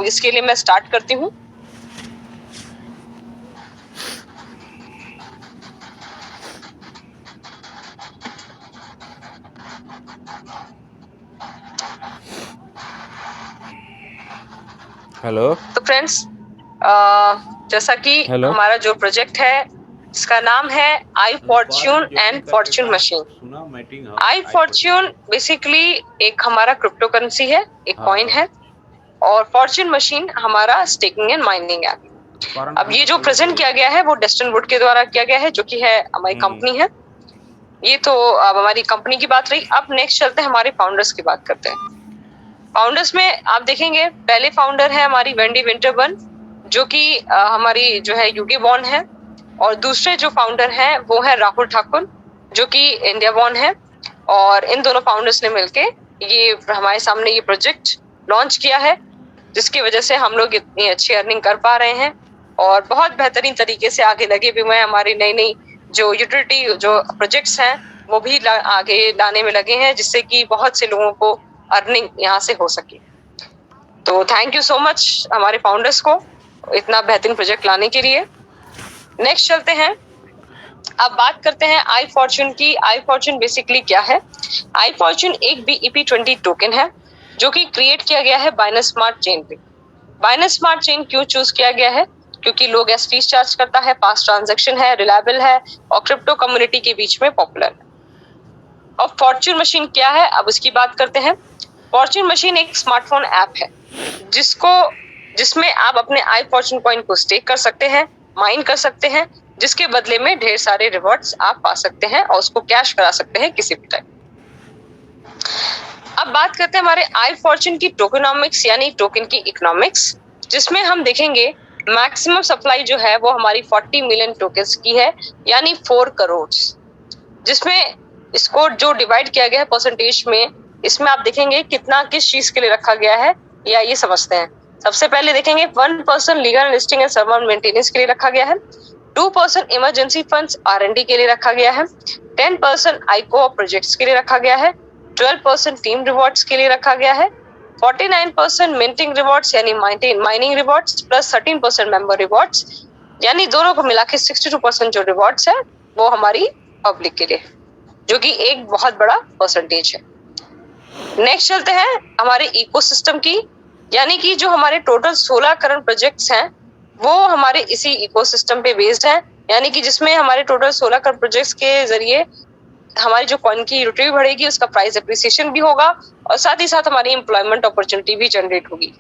इसके लिए मैं स्टार्ट करती हूँ। हेलो। तो फ्रेंड्स, जैसा कि हमारा जो प्रोजेक्ट है इसका नाम है I Fortune and Fortune Machine. I Fortune basically एक हमारा क्रिप्टो करेंसी है, एक कॉइन है, और फॉर्च्यून मशीन हमारा स्टेकिंग एंड माइनिंग ऐप। अब ये जो प्रेजेंट किया गया है वो डेस्टिन वुड के द्वारा किया गया है, जो कि है हमारी कंपनी है। ये तो अब हमारी कंपनी की बात रही। अब नेक्स्ट चलते हैं हमारे फाउंडर्स की बात करते हैं। फाउंडर्स में आप देखेंगे पहले फाउंडर है हमारी वेंडी विंटरबर्न, जो कि हमारी जो है यूके बॉर्न है, और दूसरे जो फाउंडर हैं वो है राहुल ठाकुर, जो कि इंडिया बॉर्न है। और इन दोनों फाउंडर्स ने मिलके ये हमारे सामने ये प्रोजेक्ट लॉन्च किया है, जिसकी वजह से हम लोग इतनी अच्छी अर्निंग कर पा रहे हैं और बहुत बेहतरीन तरीके से आगे लगे भी हुए हैं। हमारी नई नई जो यूटिलिटी जो प्रोजेक्ट्स हैं वो भी आगे लाने में लगे हैं, जिससे कि बहुत से लोगों को अर्निंग यहाँ से हो सके। तो थैंक यू सो मच हमारे फाउंडर्स को इतना बेहतरीन प्रोजेक्ट लाने के लिए। नेक्स्ट चलते हैं, अब बात करते हैं आई फॉर्च्यून की। आई फॉर्च्यून बेसिकली क्या है? आई फॉर्च्यून एक BEP20 टोकन है, जो कि क्रिएट किया गया है बाइनेंस स्मार्ट चेन पे। बाइनेंस स्मार्ट चेन क्यों चूज किया गया है? क्योंकि लो गैस फीस चार्ज करता है, फास्ट ट्रांजैक्शन है, रिलायबल है और क्रिप्टो कम्युनिटी के बीच में पॉपुलर है। और फॉर्च्यून मशीन क्या है, अब उसकी बात करते हैं। फॉर्च्यून मशीन एक स्मार्टफोन ऐप है जिसमें आप अपने आई फॉर्च्यून कॉइन को स्टेक कर सकते हैं, माइन कर सकते हैं, जिसके बदले में ढेर सारे रिवॉर्ड्स आप पा सकते हैं और उसको कैश करा सकते हैं किसी भी टाइम। अब बात करते हैं हमारे आई फॉर्च्यून की टोकेनोमिक्स यानी टोकन की इकोनॉमिक्स, जिसमें हम देखेंगे मैक्सिमम सप्लाई जो है वो हमारी 40 मिलियन टोकन्स की है, यानी 4 करोड़। जिसमें इसको जो डिवाइड किया गया है परसेंटेज में, इसमें आप देखेंगे कितना किस चीज के लिए रखा गया है, या ये समझते हैं। सबसे पहले देखेंगे 1% legal listing and server maintenance के लिए रखा गया है, 2% इमरजेंसी फंड्स R&D के लिए रखा गया है, 10% आईको प्रोजेक्ट्स के लिए रखा गया है, 12% टीम रिवॉर्ड्स के लिए रखा गया है, 49% मिंटिंग रिवॉर्ड्स यानी mining rewards plus 13% member rewards, यानी दोनों को मिला के 62% जो रिवॉर्ड्स है वो हमारी पब्लिक के लिए, जो कि एक बहुत बड़ा परसेंटेज है। नेक्स्ट चलते हैं हमारे इकोसिस्टम की, यानी कि जो हमारे टोटल 16 करंट प्रोजेक्ट्स हैं वो हमारे इसी इकोसिस्टम पे बेस्ड हैं, यानी कि जिसमें हमारे टोटल 16 करंट प्रोजेक्ट्स के जरिए हमारी जो कॉइन की यूटिलिटी बढ़ेगी, उसका प्राइस एप्रिसिएशन भी होगा और साथ ही साथ हमारी एम्प्लॉयमेंट अपॉर्चुनिटी भी जनरेट होगी।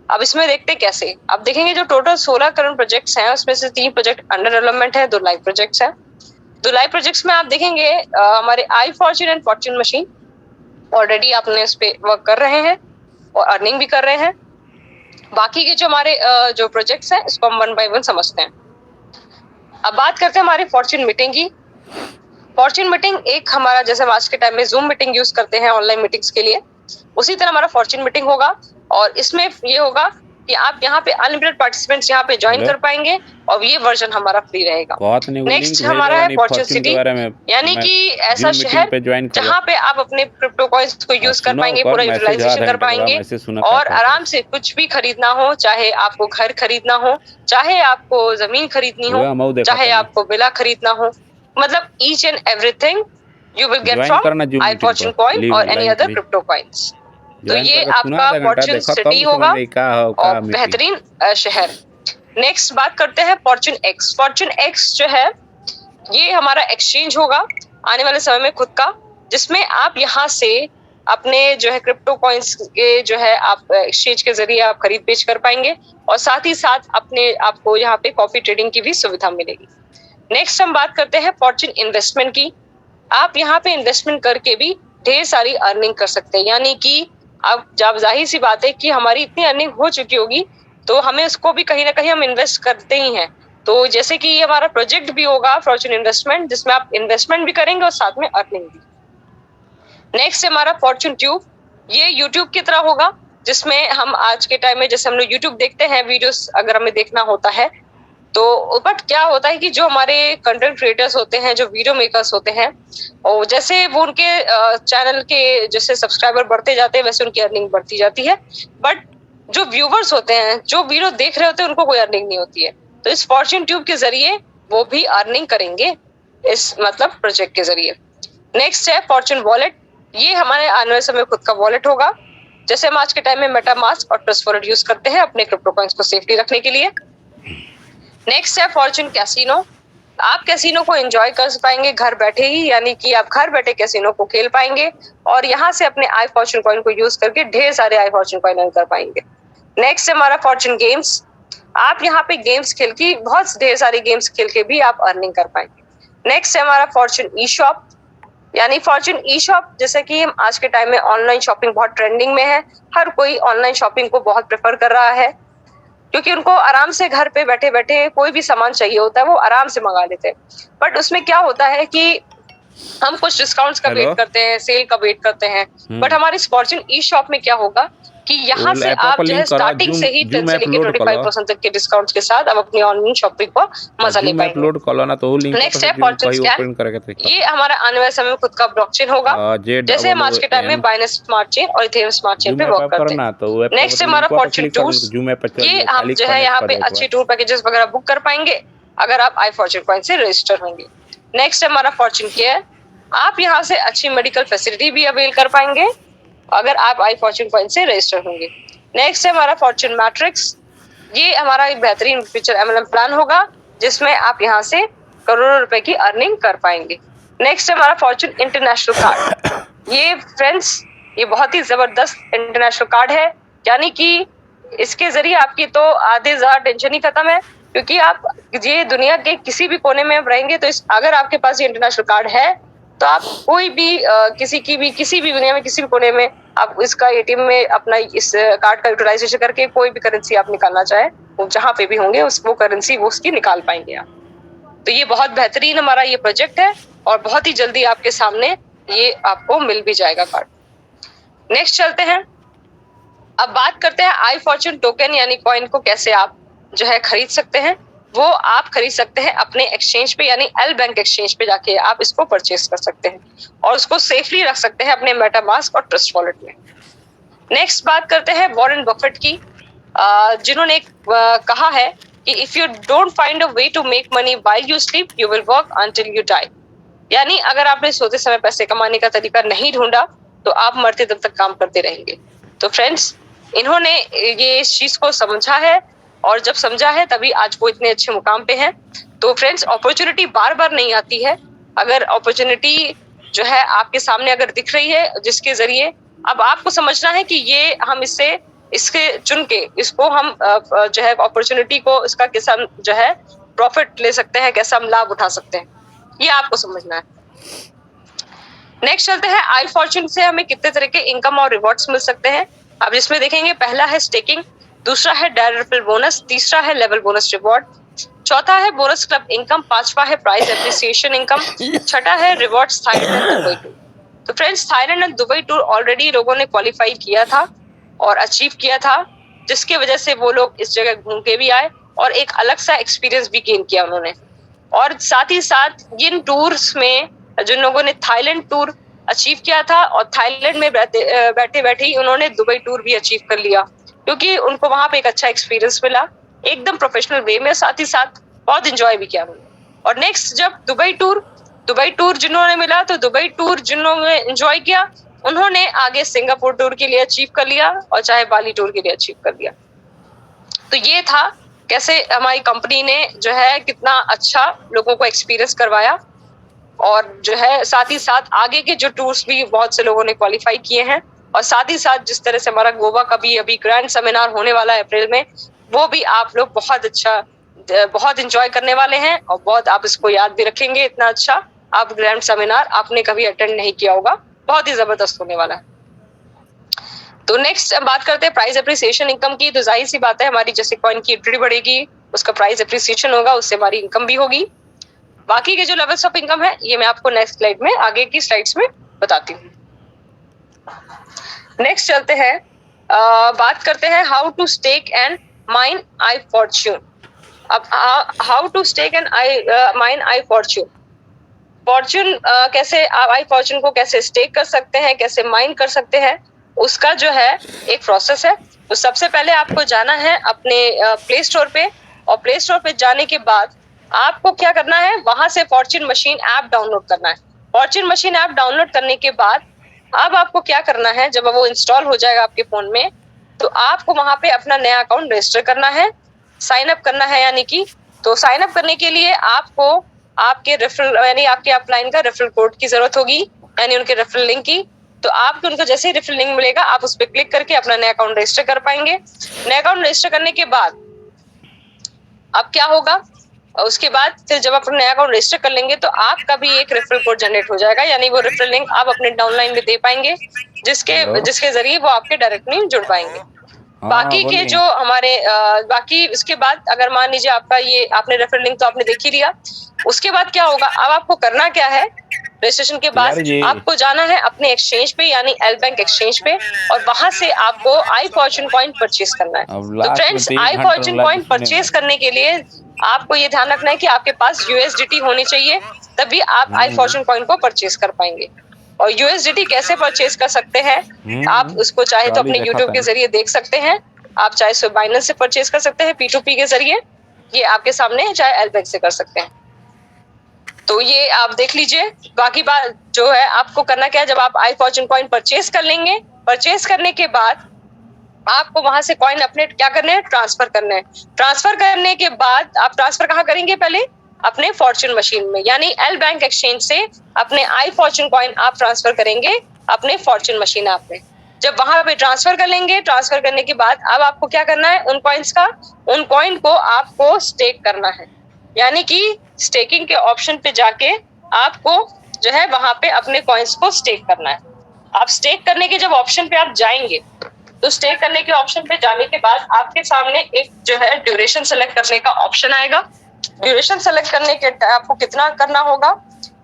अब इसमें देखते कैसे। अब देखेंगे जो टोटल 16 करंट प्रोजेक्ट्स हैं उसमें से 3 प्रोजेक्ट अंडर डेवलपमेंट है, 2 लाइव प्रोजेक्ट्स हैं। 2 लाइव प्रोजेक्ट्स में आप देखेंगे हमारे I Fortune and Fortune Machine already आपने उस पे वर्क कर रहे हैं और अर्निंग भी कर रहे हैं। बाकी के जो हमारे जो प्रोजेक्ट्स हैं इसको हम 1 बाय 1 समझते हैं। अब बात करते हैं हमारी फॉर्च्यून मीटिंग की। फॉर्च्यून मीटिंग एक हमारा, जैसे हम आज के टाइम में जूम मीटिंग यूज करते हैं ऑनलाइन मीटिंग्स के लिए, उसी तरह हमारा फॉर्च्यून मीटिंग होगा। और इसमें ये होगा कि आप यहाँ पे अनलिमिटेड पार्टिसिपेंट्स यहाँ पे ज्वाइन कर पाएंगे और ये वर्जन हमारा फ्री रहेगा। नेक्स्ट हमारा है फॉर्च्यून सिटी, यानी कि ऐसा शहर जहाँ पे आप अपने क्रिप्टो कॉइन्स को यूज कर पाएंगे, पूरा यूटिलाइजेशन कर पाएंगे और आराम से कुछ भी खरीदना हो, चाहे आपको घर खरीदना हो, चाहे आपको जमीन खरीदनी हो, चाहे आपको विला खरीदना हो, मतलब each and everything you will get from I Fortune coin और एनी अदर क्रिप्टो कॉइन्स। तो ये आपका फॉर्च्यून सिटी होगा और बेहतरीन शहर। नेक्स्ट बात करते हैं फॉर्च्यून एक्स। फॉर्च्यून एक्स जो है ये हमारा एक्सचेंज होगा आने वाले समय में खुद का, जिसमें आप यहाँ से अपने जो है क्रिप्टो कॉइन्स के जो है आप एक्सचेंज के जरिए आप खरीद बेच कर पाएंगे और साथ ही साथ अपने आपको यहाँ पे कॉफी ट्रेडिंग की भी सुविधा मिलेगी। नेक्स्ट हम बात करते हैं फॉर्च्यून इन्वेस्टमेंट की। आप यहाँ पे इन्वेस्टमेंट करके भी ढेर सारी अर्निंग कर सकते हैं, यानी कि अब जब जाहिर सी बात है कि हमारी इतनी अर्निंग हो चुकी होगी तो हमें उसको भी कहीं ना कहीं हम इन्वेस्ट करते ही हैं। तो जैसे कि ये हमारा प्रोजेक्ट भी होगा फॉर्च्यून इन्वेस्टमेंट, जिसमें आप इन्वेस्टमेंट भी करेंगे और साथ में अर्निंग भी। नेक्स्ट हमारा फॉर्च्यून ट्यूब, ये यूट्यूब की तरह होगा, जिसमें हम आज के टाइम में जैसे हम लोग यूट्यूब देखते हैं वीडियोस अगर हमें देखना होता है तो, बट क्या होता है कि जो हमारे कंटेंट क्रिएटर्स होते हैं, जो वीडियो मेकर्स होते हैं, और जैसे वो उनके चैनल के जैसे सब्सक्राइबर बढ़ते जाते हैं वैसे उनकी अर्निंग बढ़ती जाती है। बट जो व्यूवर्स होते हैं, जो वीडियो देख रहे होते हैं, उनको कोई अर्निंग नहीं होती है। तो इस फॉर्च्यून ट्यूब के जरिए वो भी अर्निंग करेंगे इस मतलब प्रोजेक्ट के जरिए। नेक्स्ट है फॉर्च्यून वॉलेट। ये हमारे आने वाले समय खुद का वॉलेट होगा। जैसे हम आज के टाइम में मेटामास्क और ट्रस्ट वॉलेट यूज करते हैं अपने क्रिप्टो कॉइंस को सेफली रखने के लिए। नेक्स्ट है फॉर्च्यून कैसीनो। आप कैसीनो को एंजॉय कर पाएंगे घर बैठे ही, यानी कि आप घर बैठे कैसीनो को खेल पाएंगे और यहाँ से अपने आई फॉर्च्यून कॉइन को यूज करके ढेर सारे आई फॉर्च्यून कॉइन अर्न कर पाएंगे। नेक्स्ट है हमारा फॉर्च्यून गेम्स। आप यहाँ पे गेम्स खेल के बहुत ढेर सारी गेम्स खेल के भी आप अर्निंग कर पाएंगे। नेक्स्ट है हमारा फॉर्च्यून ई शॉप, यानी फॉर्च्यून ई शॉप। जैसे कि आज के टाइम में ऑनलाइन शॉपिंग बहुत ट्रेंडिंग में है, हर कोई ऑनलाइन शॉपिंग को बहुत प्रेफर कर रहा है क्योंकि उनको आराम से घर पे बैठे बैठे कोई भी सामान चाहिए होता है वो आराम से मंगा लेते हैं। बट उसमें क्या होता है कि हम कुछ डिस्काउंट्स का वेट करते हैं, सेल का वेट करते हैं, बट हमारी फॉर्च्यून ई शॉप में क्या होगा कि यहाँ से आप जो है स्टार्टिंग से ही 10 से लेके 25% तक के डिस्काउंट्स के साथ आप अपनी ऑनलाइन शॉपिंग को मजा ले पाएंगे। नेक्स्ट है फॉर्च्यून स्कैन। ये हमारा आने वाले समय में खुद का ब्लॉकचेन होगा, जैसे हम आज के टाइम में बाइनेंस स्मार्ट चेन और इथेरियम स्मार्ट चेन पे वर्क करते हैं। नेक्स्ट है हमारा फॉर्च्यून टूर्स। ये हम जो है यहाँ पे अच्छे टूर पैकेजेस वगैरह बुक कर पाएंगे अगर आप आई फॉर्च्यून कॉइन से रजिस्टर होंगे। नेक्स्ट है हमारा फॉर्च्यून केयर। आप यहाँ से अच्छी मेडिकल फैसिलिटी भी अवेल कर पाएंगे अगर आप आई फॉर्च्यून कॉइन से रजिस्टर होंगे। नेक्स्ट है हमारा फॉर्च्यून मैट्रिक्स। ये हमारा एक बेहतरीन फ्यूचर एमएलएम प्लान होगा जिसमें आप यहाँ से करोड़ों रुपए की अर्निंग कर पाएंगे। नेक्स्ट है हमारा फॉर्च्यून इंटरनेशनल कार्ड। ये फ्रेंड्स ये बहुत ही जबरदस्त इंटरनेशनल कार्ड है, यानी कि इसके जरिए आपकी तो आधे ज्यादा टेंशन ही खत्म है क्योंकि आप ये दुनिया के किसी भी कोने में रहेंगे तो अगर आपके पास ये इंटरनेशनल कार्ड है तो आप कोई भी किसी भी दुनिया में किसी भी कोने में आप इसका एटीएम में अपना इस कार्ड का यूटिलाइजेशन करके कोई भी करेंसी आप निकालना चाहे वो जहां पे भी होंगे वो करेंसी वो उसकी निकाल पाएंगे आप। तो ये बहुत बेहतरीन हमारा ये प्रोजेक्ट है और बहुत ही जल्दी आपके सामने ये आपको मिल भी जाएगा कार्ड। नेक्स्ट चलते हैं, अब बात करते हैं आई फॉर्च्यून टोकन यानी कॉइन को कैसे आप जो है खरीद सकते हैं। वो आप खरीद सकते हैं अपने एक्सचेंज पे यानी एल बैंक एक्सचेंज पे जाके आप इसको परचेज कर सकते हैं और उसको सेफली रख सकते हैं अपने मेटामास्क और ट्रस्ट वॉलेट में। नेक्स्ट बात करते हैं वॉरेन बफेट की, जिन्होंने कहा है कि if you don't find a way to make money while you sleep you will work until you die. यानी अगर आपने सोते समय पैसे कमाने का तरीका नहीं ढूंढा तो आप मरते दम तक काम करते रहेंगे। तो फ्रेंड्स इन्होंने ये इस चीज को समझा है और जब समझा है तभी आज वो इतने अच्छे मुकाम पे हैं। तो फ्रेंड्स अपॉर्चुनिटी बार बार नहीं आती है, अगर अपॉर्चुनिटी जो है आपके सामने अगर दिख रही है जिसके जरिए अब आपको समझना है कि ये हम इसके चुन के इसको हम जो है अपॉर्चुनिटी को इसका कैसा जो है प्रॉफिट ले सकते हैं, कैसा हम लाभ उठा सकते हैं, ये आपको समझना है। नेक्स्ट चलते हैं आई फॉर्च्यून से हमें कितने तरह के इनकम और रिवॉर्ड्स मिल सकते हैं। अब जिसमें देखेंगे पहला है स्टेकिंग, दूसरा है डायरेक्ट रेफरल बोनस, तीसरा है लेवल बोनस रिवॉर्ड, चौथा है बोनस क्लब इनकम, पांचवा है प्राइस एप्रिसिएशन इनकम, छठा है rewards Thailand and Dubai tour. तो friends Thailand and Dubai tour already लोगों ने क्वालिफाई किया था और अचीव किया था, जिसके वजह से वो लोग इस जगह घूम के भी आए और एक अलग सा एक्सपीरियंस भी गेन किया उन्होंने। और साथ ही साथ इन टूर्स में जिन लोगों ने थाईलैंड टूर अचीव किया था और थाईलैंड में बैठे बैठे ही उन्होंने दुबई टूर भी अचीव कर लिया क्योंकि उनको वहां पे एक अच्छा एक्सपीरियंस मिला एकदम प्रोफेशनल वे में, साथ ही साथ बहुत एंजॉय भी किया उन्होंने। और नेक्स्ट जब दुबई टूर जिन्होंने मिला तो दुबई टूर जिन्होंने एंजॉय किया उन्होंने आगे सिंगापुर टूर के लिए अचीव कर लिया और चाहे बाली टूर के लिए अचीव कर लिया। तो ये था कैसे हमारी कंपनी ने जो है कितना अच्छा लोगों को एक्सपीरियंस करवाया और जो है साथ ही साथ आगे के जो टूर्स भी बहुत से लोगों ने क्वालिफाई किए हैं और साथ ही साथ जिस तरह से हमारा गोवा का भी अभी ग्रैंड सेमिनार होने वाला है अप्रैल में, वो भी आप लोग बहुत एंजॉय करने वाले हैं और बहुत आप इसको याद भी रखेंगे। इतना अच्छा आप ग्रैंड सेमिनार आपने कभी अटेंड नहीं किया होगा, बहुत ही जबरदस्त होने वाला है। तो नेक्स्ट बात करते हैं प्राइस एप्रिसिएशन इनकम की। तो जाहिर सी बात है हमारी जैसे कॉइन की यूटिलिटी बढ़ेगी उसका प्राइस एप्रिसिएशन होगा, उससे हमारी इनकम भी होगी। बाकी के जो लेवल्स ऑफ इनकम है ये मैं आपको नेक्स्ट स्लाइड में आगे की स्लाइड्स में बताती हूँ। नेक्स्ट चलते हैं, बात करते हैं how to stake and mine I Fortune. अब how to stake and mine I Fortune कैसे आप आई फॉर्च्यून को कैसे स्टेक कर सकते हैं, कैसे माइन कर सकते हैं, उसका जो है एक प्रोसेस है। तो सबसे पहले आपको जाना है अपने प्ले स्टोर पे, और प्ले स्टोर पे जाने के बाद आपको क्या करना है, वहां से फॉर्च्यून मशीन ऐप डाउनलोड करना है। फॉर्च्यून मशीन ऐप डाउनलोड करने के बाद अब आपको क्या करना है, जब वो इंस्टॉल हो जाएगा आपके फोन में, तो आपको वहां पे अपना नया अकाउंट रजिस्टर करना है, साइन अप करना है। यानी कि तो साइन अप करने के लिए आपको आपके रेफरल यानी आपके अपलाइन का रेफरल कोड की जरूरत होगी, यानी उनके रेफरल लिंक की। तो आपको उनको जैसे ही रेफरल लिंक मिलेगा आप उस पर क्लिक करके अपना नया अकाउंट रजिस्टर कर पाएंगे। नया अकाउंट रजिस्टर करने के बाद अब क्या होगा, उसके बाद फिर जब आप अपना नया अकाउंट रजिस्टर कर लेंगे तो आपका भी एक रेफरल कोड जनरेट हो जाएगा, यानी वो रेफरल लिंक आप अपने डाउनलाइन में दे पाएंगे, जिसके जरिए वो आपके डायरेक्टली जुड़ पाएंगे। बाकी के जो हमारे बाकी उसके बाद अगर मान लीजिए आपका ये आपने रेफरल लिंक तो आपने देख ही लिया, उसके बाद क्या होगा, अब आपको करना क्या है, रजिस्ट्रेशन के बाद आपको जाना है अपने एक्सचेंज पे यानी एल बैंक एक्सचेंज पे, और वहां से आपको आई फॉर्च्यून कॉइन परचेज करना है। तो friends I Fortune coin purchase करने के लिए आपको ये ध्यान रखना है कि आपके पास यूएसडीटी होनी चाहिए, तभी आप आई फॉर्च्यून कॉइन को परचेज कर पाएंगे। और यूएसडीटी कैसे परचेज कर सकते हैं, आप उसको चाहे तो अपने यूट्यूब के जरिए देख सकते हैं, आप चाहे सो बाइनेंस से परचेज कर सकते हैं P2P के जरिए, ये आपके सामने, चाहे एल बैंक से कर सकते हैं। तो ये आप देख लीजिए। बाकी बात जो है आपको करना क्या है, जब आप आई फॉर्च्यून कॉइन परचेज कर लेंगे, परचेज करने के बाद आपको वहां से कॉइन अपने क्या करने हैं, ट्रांसफर करने हैं। ट्रांसफर करने के बाद आप ट्रांसफर कहाँ करेंगे, पहले अपने फॉर्च्यून मशीन में, यानी एल बैंक एक्सचेंज से अपने आई फॉर्च्यून कॉइन आप ट्रांसफर करेंगे अपने फॉर्च्यून मशीन ऐप में। जब वहां पे ट्रांसफर कर लेंगे, ट्रांसफर करने के बाद अब आपको क्या करना है, उन कॉइन को आपको स्टेक करना है, यानी कि स्टेकिंग के ऑप्शन पे जाके आपको जो है वहां पे अपने कॉइन्स को स्टेक करना है। आप स्टेक करने के जब ऑप्शन पे आप जाएंगे, तो स्टेक करने के ऑप्शन पे जाने के बाद आपके सामने एक जो है ड्यूरेशन सेलेक्ट करने का ऑप्शन आएगा। ड्यूरेशन सेलेक्ट करने के आपको कितना करना होगा,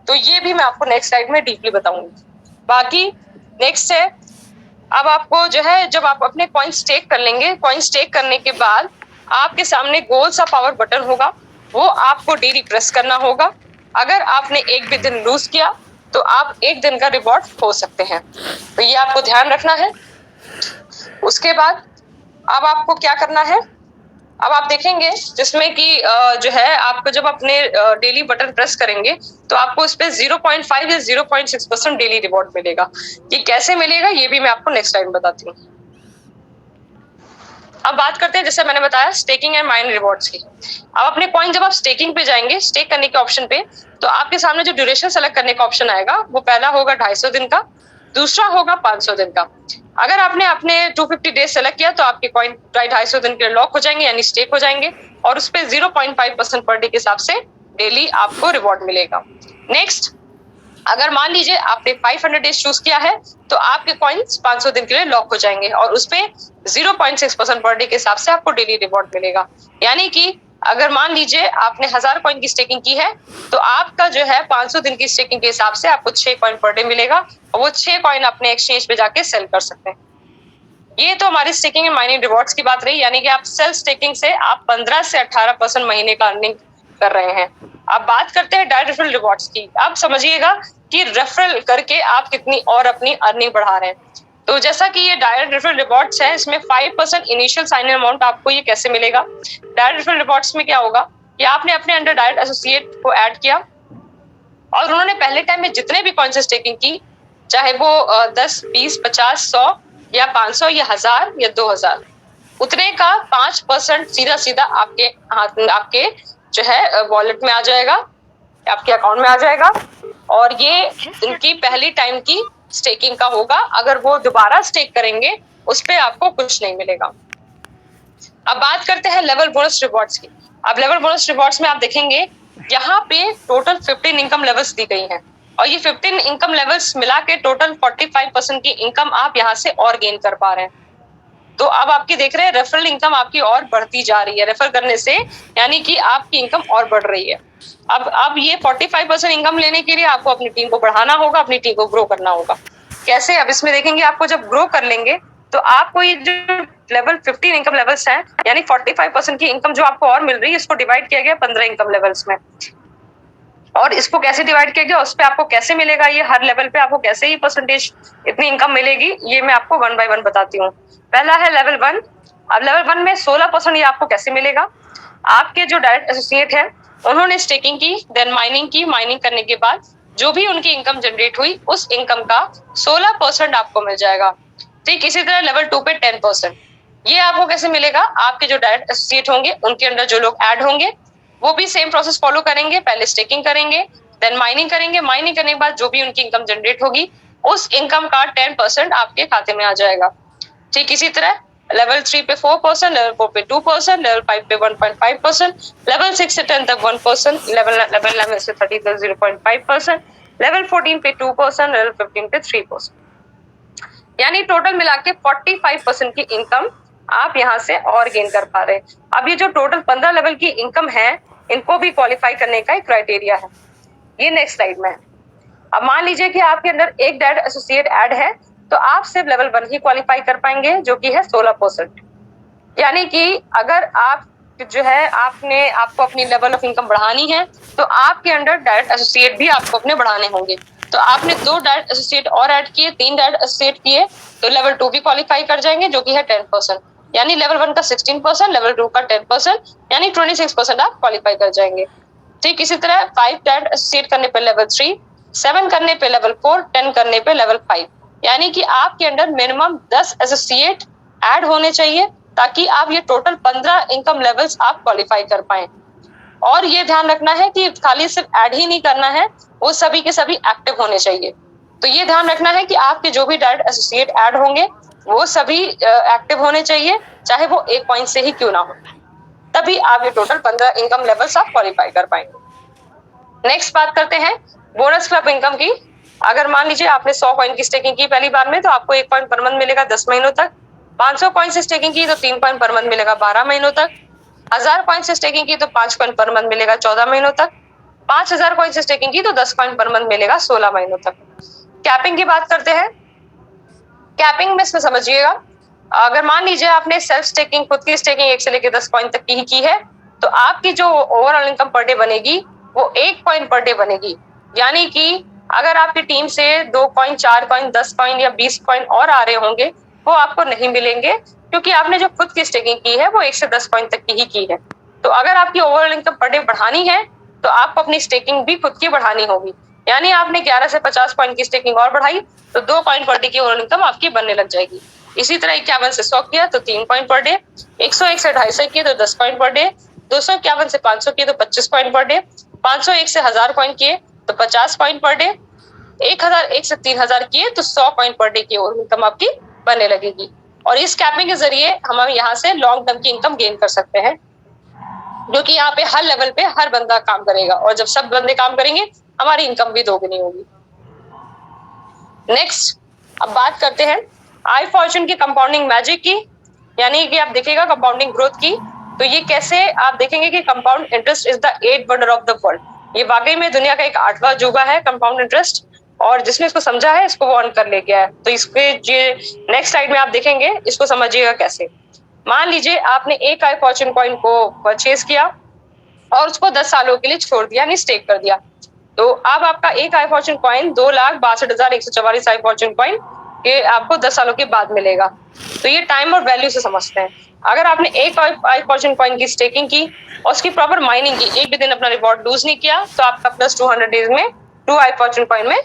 तो ये भी मैं आपको नेक्स्ट स्लाइड में डीपली बताऊंगी। बाकी नेक्स्ट है, अब आपको जो है जब आप अपने कॉइन स्टेक कर लेंगे, कॉइन स्टेक करने के बाद आपके सामने गोल सा पावर बटन होगा, वो आपको डेली प्रेस करना होगा। अगर आपने एक भी दिन लूज किया तो आप एक दिन का रिवॉर्ड खो सकते हैं, तो ये आपको ध्यान रखना है। उसके बाद अब आपको क्या करना है, अब आप देखेंगे जिसमें कि जो है आपको जब अपने डेली बटन प्रेस करेंगे तो आपको इस पे 0.5 या 0.6% डेली रिवॉर्ड मिलेगा। ये कैसे मिलेगा ये भी मैं आपको नेक्स्ट टाइम बताती हूँ। अब बात करते हैं, जैसे मैंने बताया, स्टेकिंग एंड माइन रिवॉर्ड्स की। अब अपने कॉइन जब आप स्टेकिंग पे जाएंगे, स्टेक करने के ऑप्शन पे, तो आपके सामने जो ड्यूरेशन सेलेक्ट करने का ऑप्शन आएगा, वो पहला होगा 250 दिन का, दूसरा होगा 500 दिन का। अगर आपने अपने 250 डेज सेलेक्ट किया तो आपके कॉइन 250 दिन के लॉक हो जाएंगे, यानी स्टेक हो जाएंगे, और उस पर 0.5% पर डे के हिसाब से डेली आपको रिवॉर्ड मिलेगा। नेक्स्ट, अगर मान लीजिए आपने 500 डेज चूज किया है तो आपके कॉइन्स 500 दिन के लिए लॉक हो जाएंगे, और उस पे 0.6% पर डे के हिसाब से आपको डेली रिवॉर्ड मिलेगा। यानी कि अगर मान लीजिए आपने 1000 कॉइन की स्टेकिंग की है तो आपका जो है 500 दिन की स्टेकिंग के हिसाब से आपको 6 कॉइन पर डे मिलेगा, और वो 6 कॉइन अपने एक्सचेंज पे जाके सेल कर सकते हैं। ये तो हमारी स्टेकिंग एंड माइनिंग रिवॉर्ड्स की बात रही, यानी कि आप सेल्फ स्टेकिंग से आप 15 से 18% महीने का अर्निंग कर रहे हैं। अब बात करते हैं डायरेक्ट रेफरल रिवॉर्ड्स की। अब समझिएगा कि रेफरल करके आप कितनी और अपनी अर्निंग बढ़ा रहे हैं। तो जैसा कि ये डायरेक्ट रेफरल रिवॉर्ड्स है, इसमें 5% इनिशियल साइन इन अमाउंट आपको ये कैसे मिलेगा। डायरेक्ट रेफरल रिवॉर्ड्स में क्या होगा कि आपने अपने अंडर डायरेक्ट एसोसिएट को ऐड किया, और उन्होंने पहले टाइम में जितने भी कॉइन से स्टेकिंग की, चाहे वो 10, 20, 50, 100 या 500 या 1000 या 2000, उतने का 5% सीधा सीधा आपके हाथ में, आपके जो है वॉलेट में आ जाएगा, आपके अकाउंट में आ जाएगा, और ये उनकी पहली टाइम की स्टेकिंग का होगा। अगर वो दोबारा स्टेक करेंगे उस पे आपको कुछ नहीं मिलेगा। अब बात करते हैं लेवल बोनस रिवॉर्ड्स की। अब लेवल बोनस रिवॉर्ड्स में आप देखेंगे यहाँ पे टोटल 15 इनकम लेवल्स दी गई हैं, और ये 15 इनकम लेवल्स मिला के टोटल 45% की इनकम आप यहाँ से और गेन कर पा रहे हैं। तो अब आपकी देख रहे हैं रेफरल इनकम आपकी और बढ़ती जा रही है, रेफर करने से, यानी कि आपकी इनकम और बढ़ रही है। अब ये 45% इनकम लेने के लिए आपको अपनी टीम को बढ़ाना होगा, अपनी टीम को ग्रो करना होगा। कैसे, अब इसमें देखेंगे आपको जब ग्रो कर लेंगे तो आपको ये जो लेवल 15 इनकम लेवल्स हैं, यानी 45% की इनकम जो आपको और मिल रही है, इसको डिवाइड किया गया 15 इनकम लेवल्स में। और इसको कैसे डिवाइड किया गया, उस पे आपको कैसे मिलेगा, ये हर लेवल पे आपको कैसे ही परसेंटेज इतनी इनकम मिलेगी, ये मैं आपको 1 बाय 1 बताती हूँ। पहला है लेवल 1। अब लेवल 1 में 16% ये आपको कैसे मिलेगा। आपके जो डायरेक्ट एसोसिएट है उन्होंने स्टेकिंग की, देन माइनिंग की, माइनिंग करने के बाद जो भी उनकी इनकम जनरेट हुई उस इनकम का 16% आपको मिल जाएगा। ठीक इसी तरह लेवल 2 पे 10%। ये आपको कैसे मिलेगा, आपके जो डायरेक्ट एसोसिएट होंगे उनके अंडर जो लोग ऐड होंगे वो भी सेम प्रोसेस फॉलो करेंगे, पहले स्टेकिंग करेंगे, देन माइनिंग करेंगे, माइनिंग करने के बाद जो भी उनकी इनकम जनरेट होगी उस इनकम का 10% आपके खाते में आ जाएगा। ठीक इसी तरह लेवल 3 पे 4%, लेवल 4 पे 2%, लेवल 5 पे 1.5%, लेवल 6 से 10 तक 1%, लेवल 11 से 30 तक 0.5%, लेवल 14 पे 2%, लेवल 15 पे 3%। यानी टोटल मिला के 45% की इनकम आप यहाँ से और गेन कर पा रहे हैं। अब ये जो टोटल 15 लेवल की इनकम है इनको भी क्वालिफाई करने का एक क्राइटेरिया है, ये नेक्स्ट स्लाइड में है। अब मान लीजिए कि आपके अंदर एक डायरेक्ट एसोसिएट ऐड है तो आप सिर्फ लेवल 1 ही क्वालिफाई कर पाएंगे जो कि है 16%। यानी कि अगर आप जो है आपको अपनी लेवल ऑफ इनकम बढ़ानी है तो आपके अंडर डायरेक्ट एसोसिएट भी आपको अपने बढ़ाने होंगे। तो आपने 2 डायरेक्ट एसोसिएट और ऐड किए, 3 डायरेक्ट एसोसिएट किए तो लेवल 2 भी क्वालिफाई कर जाएंगे जो कि है 10%। यानी लेवल 1 का 16%, लेवल 2 का 10%, यानी 26% आप क्वालिफाई कर जाएंगे। ठीक इसी तरह 5 डायरेक्ट एसोसिएट करने पे लेवल 3, 7 करने पे लेवल 4, 10 करने पे लेवल 5। यानी कि आपके अंडर मिनिमम 10 एसोसिएट ऐड होने चाहिए ताकि आप ये टोटल 15 इनकम लेवल्स आप क्वालिफाई कर पाए। और ये ध्यान रखना है कि खाली सिर्फ ऐड ही नहीं करना है, वो सभी के सभी एक्टिव होने चाहिए। तो ये ध्यान रखना है कि आपके जो भी डायरेक्ट एसोसिएट ऐड होंगे वो सभी एक्टिव होने चाहिए, चाहे वो 1 पॉइंट से ही क्यों ना हो, तभी आप ये टोटल 15 इनकम लेवल्स आप क्वालिफाई कर पाएंगे। नेक्स्ट बात करते हैं बोनस क्लब इनकम की। अगर मान लीजिए आपने 100 कॉइन की स्टेकिंग की पहली बार में तो आपको 1 कॉइन पर मंथ मिलेगा 10 महीनों तक। 500 कॉइन से स्टेकिंग की तो 3 कॉइन पर मंथ मिलेगा 12 महीनों तक। 1000 कॉइन से स्टेकिंग की तो 5 कॉइन पर मंथ मिलेगा 14 महीनों तक। 5000 कॉइन से स्टेकिंग की तो 10 कॉइन पर मंथ मिलेगा 16 महीनों तक। कैपिंग की बात करते हैं। कैपिंग में इसमें समझिएगा, अगर मान लीजिए आपने सेल्फ स्टेकिंग, खुद की स्टेकिंग 1 से लेकर 10 कॉइन तक की ही की है तो आपकी जो ओवरऑल इनकम पर डे बनेगी वो 1 कॉइन पर डे बनेगी। यानी कि अगर आपकी टीम से 2 कॉइन, 4 कॉइन, 10 कॉइन या 20 कॉइन और आ रहे होंगे वो आपको नहीं मिलेंगे क्योंकि आपने जो खुद की स्टेकिंग की है वो 1 से 10 कॉइन तक की ही की है। तो अगर आपकी ओवरऑल इनकम पर डे बढ़ानी है तो आपको अपनी स्टेकिंग भी खुद की बढ़ानी होगी। यानी आपने 11 से 50 कॉइन की स्टेकिंग और बढ़ाई तो 2 कॉइन पर डे की ओवरऑल इनकम आपकी बनने लग जाएगी। इसी तरह 51 से 100 किया तो 3 कॉइन पर डे, 101 से 250 किए तो 10 कॉइन पर डे, 251 से 500 किए तो 25 कॉइन पर डे, 501 से 1000 कॉइन किए तो 50 कॉइन पर डे, 1001 से 3000 किए तो 100 कॉइन पर डे की ओवरऑल इनकम आपकी बनने लगेगी। और इस कैपिंग के जरिए हम यहाँ से लॉन्ग टर्म की इनकम गेन कर सकते हैं, जो कि यहाँ पे हर लेवल पे हर बंदा काम करेगा और जब सब बंदे काम करेंगे हमारी इनकम भी दोगुनी होगी। नेक्स्ट अब बात करते हैं आई फॉर्चून की कंपाउंडिंग मैजिक की, यानी कि आप देखिएगा कंपाउंडिंग ग्रोथ की। तो ये कैसे आप देखेंगे कि compound interest is the 8th wonder of the world. ये वाकई में दुनिया का एक 8वां अजूबा है कंपाउंड इंटरेस्ट, और जिसने इसको समझा है इसको वो ऑन कर ले गया है। तो इसके नेक्स्ट स्लाइड में आप देखेंगे, इसको समझिएगा कैसे। मान लीजिए आपने एक आई फॉर्चून कॉइन को परचेज किया और उसको 10 सालों के लिए छोड़ दिया, यानी स्टेक कर दिया। तो अब आपका एक आई फॉर्चून कॉइन 2,62,144 आई फॉर्चून कॉइन ये आपको 10 सालों के बाद मिलेगा। तो ये टाइम और वैल्यू से समझते हैं। अगर आपने एक आई फॉर्चून कॉइन की स्टेकिंग की और उसकी प्रॉपर माइनिंग की, एक भी दिन अपना रिवॉर्ड लूज नहीं किया, तो आपका प्लस 200 डेज में 2 आई फॉर्चून कॉइन में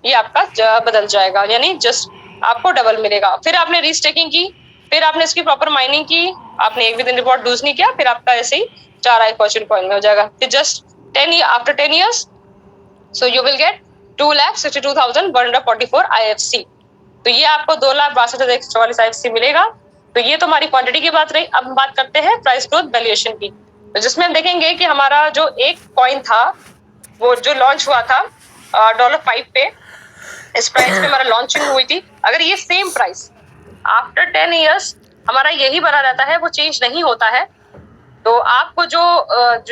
ये आपका बदल जाएगा, यानी जस्ट आपको डबल मिलेगा। फिर आपने रीस्टेकिंग की, फिर आपने इसकी प्रॉपर माइनिंग की, आपने एक भी दिन रिवॉर्ड लूज नहीं किया, फिर आपका ऐसे ही 4 आई फॉर्चून कॉइन में हो जाएगा। फिर just 10 years so you will get 2,62,144 IFC। तो ये आपको 2,62,144 IFC मिलेगा। तो ये तो हमारी क्वांटिटी की बात रही। अब हम बात करते हैं प्राइस ग्रोथ वैल्यूएशन की, तो जिसमें हम देखेंगे कि हमारा जो एक कॉइन था वो जो लॉन्च हुआ था $5 पे, इस प्राइस पे हमारा लॉन्चिंग हुई थी। अगर ये सेम प्राइस आफ्टर 10 years हमारा यही बना रहता है, वो चेंज नहीं होता है, तो आपको जो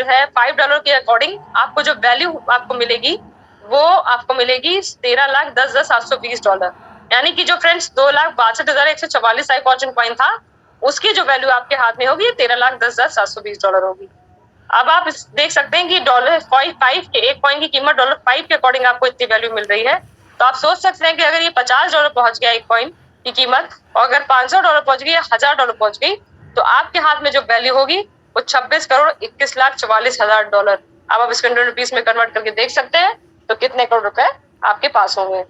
है $5 के अकॉर्डिंग आपको जो वैल्यू आपको मिलेगी वो आपको मिलेगी $13,10,720। यानी कि जो फ्रेंड्स 2,62,144 आई फॉर्चून कॉइन था उसकी जो वैल्यू आपके हाथ में होगी $13,10,720 होगी। अब आप देख सकते हैं कि $5 के एक कॉइन की कीमत $5 के अकॉर्डिंग आपको इतनी वैल्यू मिल रही है। तो आप सोच सकते हैं कि अगर ये $50 पहुंच गया एक कॉइन की कीमत, और अगर $500 पहुंच गई या $1000 पहुंच गई, तो आपके हाथ में जो वैल्यू होगी वो $26,21,44,000। अब आप इसको इंडियन रुपीस में कन्वर्ट करके देख सकते हैं तो कितने करोड़ रुपए आपके पास होंगे।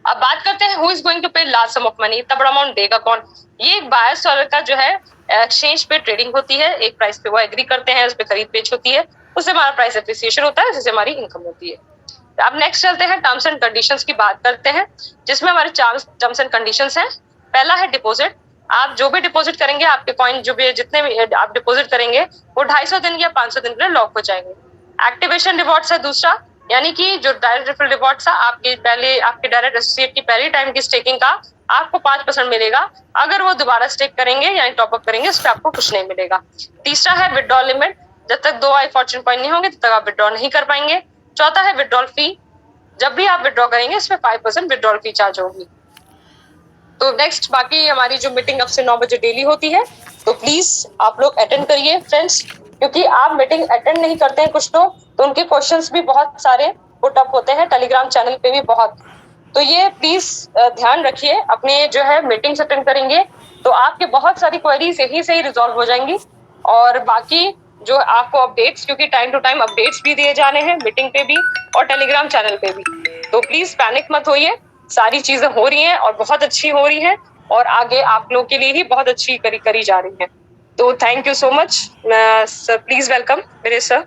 अब बात करते हैं हु इज गोइंग टू पे लार्ज सम ऑफ मनी, इतना बड़ा अमाउंट देगा कौन। ये एक बायर सेलर का जो है एक्सचेंज पे ट्रेडिंग होती है, एक प्राइस पे वो एग्री करते हैं, उस पे खरीद बेच होती है, उससे हमारा प्राइस एप्रिसिएशन होता है, जिससे हमारी इनकम होती है। अब नेक्स्ट चलते हैं टर्म्स एंड कंडीशंस की बात करते हैं, जिसमें हमारे टर्म्स एंड कंडीशंस हैं। पहला है डिपॉजिट। आप जो भी डिपॉजिट करेंगे, आपके कॉइन जो भी जितने भी आप डिपॉजिट करेंगे वो 250 दिन या 500 दिन के लिए लॉक हो जाएंगे। एक्टिवेशन रिवॉर्ड्स है दूसरा, यानी कि जो डायरेक्ट रेफरल रिवॉर्ड्स है, आपके डायरेक्ट एसोसिएट की पहली टाइम की स्टेकिंग का आपको 5% मिलेगा। अगर वो दोबारा स्टेक करेंगे यानी टॉपअप करेंगे, उस पर आपको कुछ नहीं मिलेगा। तीसरा है विड्रॉल लिमिट, जब तक 2 iFortune पॉइंट नहीं होंगे तब तक आप विड्रॉ नहीं कर पाएंगे। चौथा है विड्रॉल फी, जब भी आप विड्रॉ करेंगे इसमें 5% विड्रॉल फी चार्ज होगी। तो नेक्स्ट बाकी हमारी जो मीटिंग अब से 9 बजे डेली होती है, तो प्लीज आप लोग अटेंड करिए फ्रेंड्स, क्योंकि आप मीटिंग अटेंड नहीं करते हैं कुछ लोग, तो उनके क्वेश्चंस भी बहुत सारे पुट अप होते हैं टेलीग्राम चैनल पे भी बहुत। तो ये प्लीज ध्यान रखिए, अपने जो है मीटिंग्स अटेंड करेंगे तो आपके बहुत सारी क्वेरीज यहीं से ही रिजॉल्व हो जाएंगी। और बाकी जो आपको अपडेट्स, क्योंकि टाइम टू टाइम अपडेट्स भी दिए जाने हैं मीटिंग पे भी और टेलीग्राम चैनल पे भी, तो प्लीज पैनिक मत होइए, सारी चीजें हो रही हैं और बहुत अच्छी हो रही हैं, और आगे आप लोगों के लिए ही बहुत अच्छी करी जा रही हैं। तो thank you so much sir, please welcome मेरे सर।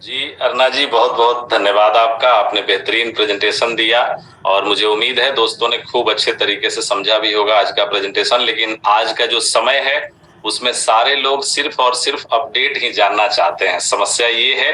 जी अरुणा जी, बहुत बहुत धन्यवाद आपका, आपने बेहतरीन प्रेजेंटेशन दिया और मुझे उम्मीद है दोस्तों ने खूब अच्छे तरीके से समझा भी होगा आज का प्रेजेंटेशन। लेकिन आज का जो समय है उसमें सारे लोग सिर्फ और सिर्फ अपडेट ही जानना चाहते हैं। समस्या ये है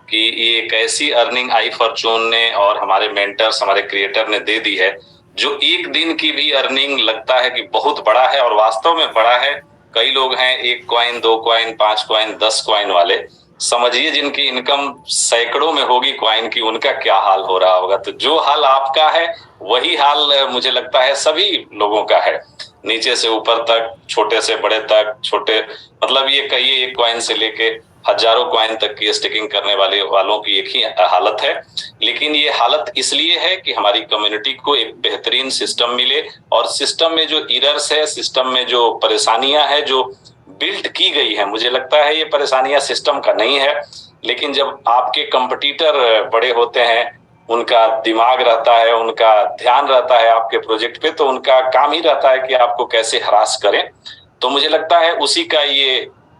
कि ये एक ऐसी अर्निंग iFortune ने और हमारे मेंटर्स, हमारे क्रिएटर ने दे दी है जो एक दिन की भी अर्निंग लगता है कि बहुत बड़ा है, और वास्तव में बड़ा है। कई लोग हैं 1 कॉइन, 2 कॉइन, 5 कॉइन, 10 कॉइन वाले, समझिए जिनकी इनकम सैकड़ों में होगी कॉइन की, उनका क्या हाल हो रहा होगा। तो जो हाल आपका है वही हाल मुझे लगता है सभी लोगों का है, नीचे से ऊपर तक, छोटे से बड़े तक। छोटे मतलब ये कहिए 1 कॉइन से लेके हजारों कॉइन तक की स्टेकिंग करने वालों की एक ही हालत है। लेकिन ये हालत इसलिए है कि हमारी कम्युनिटी को एक बेहतरीन सिस्टम मिले, और सिस्टम में जो एरर्स है, सिस्टम में जो परेशानियां है जो बिल्ड की गई है, मुझे लगता है ये परेशानियां सिस्टम का नहीं है। लेकिन जब आपके कंपटीटर बड़े होते हैं, उनका दिमाग रहता है, उनका ध्यान रहता है आपके प्रोजेक्ट पे, तो उनका काम ही रहता है कि आपको कैसे हरास करें। तो मुझे लगता है उसी का